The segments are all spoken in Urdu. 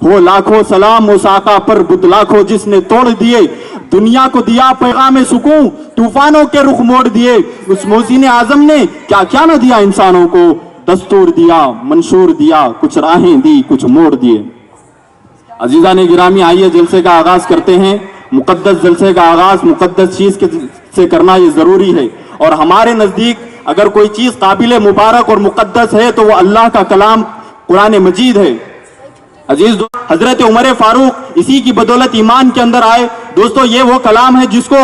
ہو لاکھوں سلام اس آقا پر بت لاکھوں جس نے توڑ دیے، دنیا کو دیا پیغام سکون، طوفانوں کے رخ موڑ دیے۔ اس محسن اعظم نے کیا کیا نہ دیا انسانوں کو، دستور دیا، منشور دیا، کچھ راہیں دی، کچھ موڑ دیے۔ عزیزان گرامی، آئیے جلسے کا آغاز کرتے ہیں۔ مقدس جلسے کا آغاز مقدس چیز سے کرنا یہ ضروری ہے، اور ہمارے نزدیک اگر کوئی چیز قابل مبارک اور مقدس ہے تو وہ اللہ کا کلام قرآن مجید ہے۔ عزیز حضرت عمر فاروق اسی کی بدولت ایمان کے اندر آئے۔ دوستو، یہ وہ کلام ہے جس کو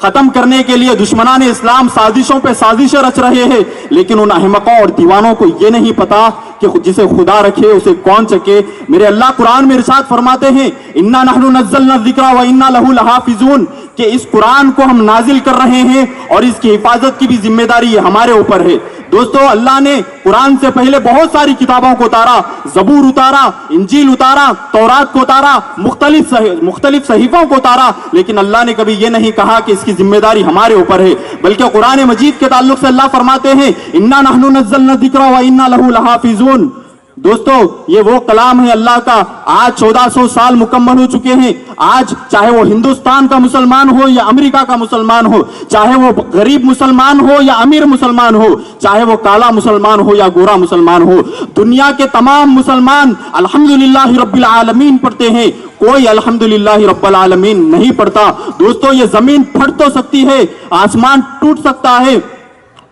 ختم کرنے کے لیے دشمنان اسلام سازشوں پہ سازشیں رچ رہے ہیں، لیکن ان احمقوں اور دیوانوں کو یہ نہیں پتا کہ جسے خدا رکھے اسے کون چکے۔ میرے اللہ قرآن میں ارشاد فرماتے ہیں، اِنَّا نَحْنُ نَزَّلْنَا الذِّكْرَ وَإِنَّا لَهُ لَحَافِظُونَ، کہ اس قرآن کو ہم نازل کر رہے ہیں اور اس کی حفاظت کی بھی ذمہ داری ہمارے اوپر ہے۔ دوستو، اللہ نے قرآن سے پہلے بہت ساری کتابوں کو اتارا، زبور اتارا، انجیل اتارا، تورات کو اتارا، مختلف صحیفوں کو اتارا، لیکن اللہ نے کبھی یہ نہیں کہا کہ اس کی ذمہ داری ہمارے اوپر ہے، بلکہ قرآن مجید کے تعلق سے اللہ فرماتے ہیں، اِنَّا نَحْنُ نَزَّلْنَا الذِّكْرَ وَإِنَّا لَهُ لَحَافِظُونَ۔ دوستو، یہ وہ کلام ہے اللہ کا۔ آج 1400 سال مکمل ہو چکے ہیں۔ آج چاہے وہ ہندوستان کا مسلمان ہو یا امریکہ کا مسلمان ہو، چاہے وہ غریب مسلمان ہو یا امیر مسلمان ہو، چاہے وہ کالا مسلمان ہو یا گورا مسلمان ہو، دنیا کے تمام مسلمان الحمدللہ رب العالمین پڑھتے ہیں، کوئی الحمدللہ رب العالمین نہیں پڑھتا۔ دوستو، یہ زمین پھٹ تو سکتی ہے، آسمان ٹوٹ سکتا ہے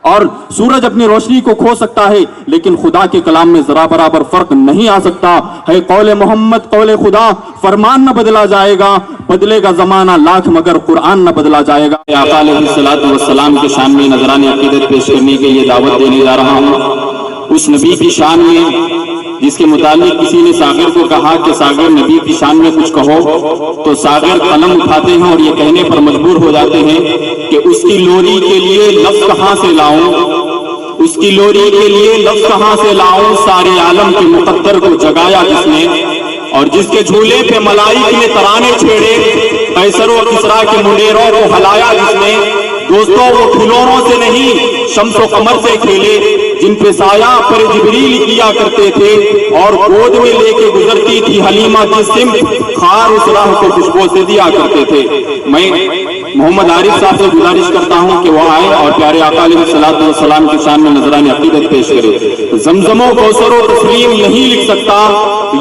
اور سورج اپنی روشنی کو کھو سکتا ہے، لیکن خدا کے کلام میں ذرا برابر فرق نہیں آ سکتا ہے۔ قول محمد قول خدا، فرمان نہ بدلا جائے گا، بدلے گا زمانہ لاکھ مگر قرآن نہ بدلا جائے گا۔ آقا علیہ الصلوۃ والسلام کے شان میں نذران عقیدت پیش کرنے کے لیے دعوت دینے جا رہا ہوں۔ اس نبی کی شان میں جس کے متعلق کسی نے ساغر کو کہا کہ ساغر نبی کی شان میں کچھ کہو، تو ساغر قلم اٹھاتے ہیں اور یہ کہنے پر مجبور ہو جاتے ہیں کہ اس کی لوری کے لیے لفظ کہاں سے لاؤں، اس کی لوری کے لیے لفظ کہاں سے لاؤں، سارے عالم کے مقدر کو جگایا کس نے، اور جس کے جھولے پہ ملائک نے ترانے چھیڑے، قیصر و کسریٰ کے منیروں کو ہلایا جس نے۔ دوستو، وہ کھلونوں سے نہیں شمس و قمر سے کھیلے، جن پہ سایہ پر جبریل کیا کرتے تھے اور گود میں لے کے گزرتی تھی حلیمہ جس سمت، خار اس راہ کو خوشبو سے دیا کرتے تھے۔ میں محمد عارف صاحب سے گزارش کرتا ہوں کہ وہ آئے اور پیارے آقا علیہ الصلوۃ والسلام کی شان میں نذران عقیدت پیش کرے۔ زمزم و کوثر و تسلیم نہیں لکھ سکتا،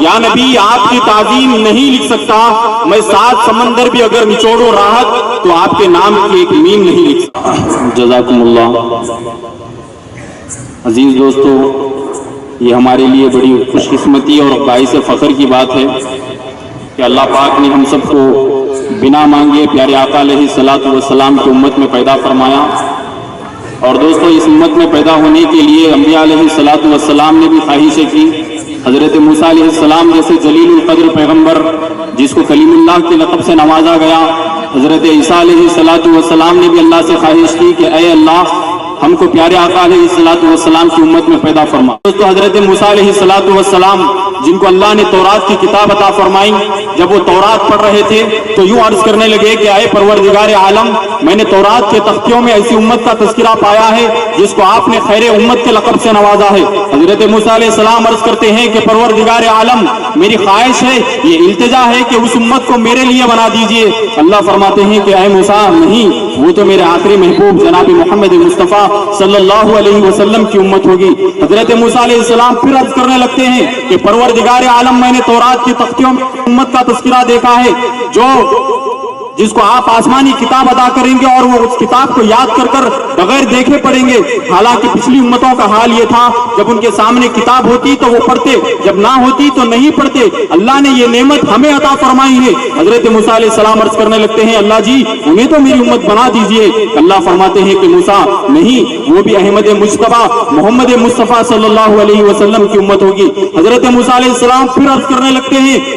یا نبی آپ کی تعظیم نہیں لکھ سکتا، میں 7 سمندر بھی اگر نچوڑوں راحت تو آپ کے نام کی ایک میم نہیں لکھ سکتا۔ جزاکم اللہ۔ عزیز دوستو، یہ ہمارے لیے بڑی خوش قسمتی اور باعث فخر کی بات ہے کہ اللہ پاک نے ہم سب کو بنا مانگے پیارے آقا علیہ الصلوۃ والسلام کی امت میں پیدا فرمایا۔ اور دوستو، اس امت میں پیدا ہونے کے لیے انبیاء علیہ الصلوۃ والسلام نے بھی خواہشیں کی۔ حضرت موسیٰ علیہ السلام جیسے جلیل القدر پیغمبر جس کو کلیم اللہ کے لقب سے نوازا گیا، حضرت عیسیٰ علیہ الصلوۃ والسلام نے بھی اللہ سے خواہش کی کہ اے اللہ، ہم کو پیارے آقا علیہ الصلوۃ والسلام کی امت میں پیدا فرما۔ دوستو، حضرت موسیٰ علیہ الصلوۃ والسلام جن کو اللہ نے تورات کی کتاب عطا فرمائی، جب وہ تورات پڑھ رہے تھے تو یوں عرض کرنے لگے کہ اے پروردگار عالم، میں نے تورات کے تختیوں میں ایسی امت کا تذکرہ پایا ہے جس کو آپ نے خیر امت کے لقب سے نوازا ہے۔ حضرت موسیٰ علیہ السلام عرض کرتے ہیں کہ پروردگار عالم، میری خواہش ہے، یہ التجا ہے کہ اس امت کو میرے لیے بنا دیجئے۔ اللہ فرماتے ہیں کہ اے موسیٰ، نہیں، وہ تو میرے آخری محبوب جناب محمد مصطفیٰ صلی اللہ علیہ وسلم کی امت ہوگی۔ حضرت موسیٰ علیہ السلام پھر عرض کرنے لگتے ہیں کہ پروردگار عالم، میں نے تورات کی تختیوں میں امت کا تذکرہ دیکھا ہے جس کو آپ آسمانی کتاب ادا کریں گے اور وہ اس کتاب کو یاد کر کر بغیر دیکھے پڑھیں گے۔ حالانکہ پچھلی امتوں کا حال یہ تھا، جب ان کے سامنے کتاب ہوتی تو وہ پڑھتے، جب نہ ہوتی تو نہیں پڑھتے۔ اللہ نے یہ نعمت ہمیں عطا فرمائی ہے۔ حضرت موسیٰ علیہ السلام عرض کرنے لگتے ہیں، اللہ جی، انہیں تو میری امت بنا دیجئے۔ اللہ فرماتے ہیں کہ موسیٰ، نہیں، وہ بھی احمد مجتبیٰ محمد مصطفیٰ صلی اللہ علیہ وسلم کی امت ہوگی۔ حضرت موسیٰ علیہ السلام پھر عرض کرنے لگتے ہیں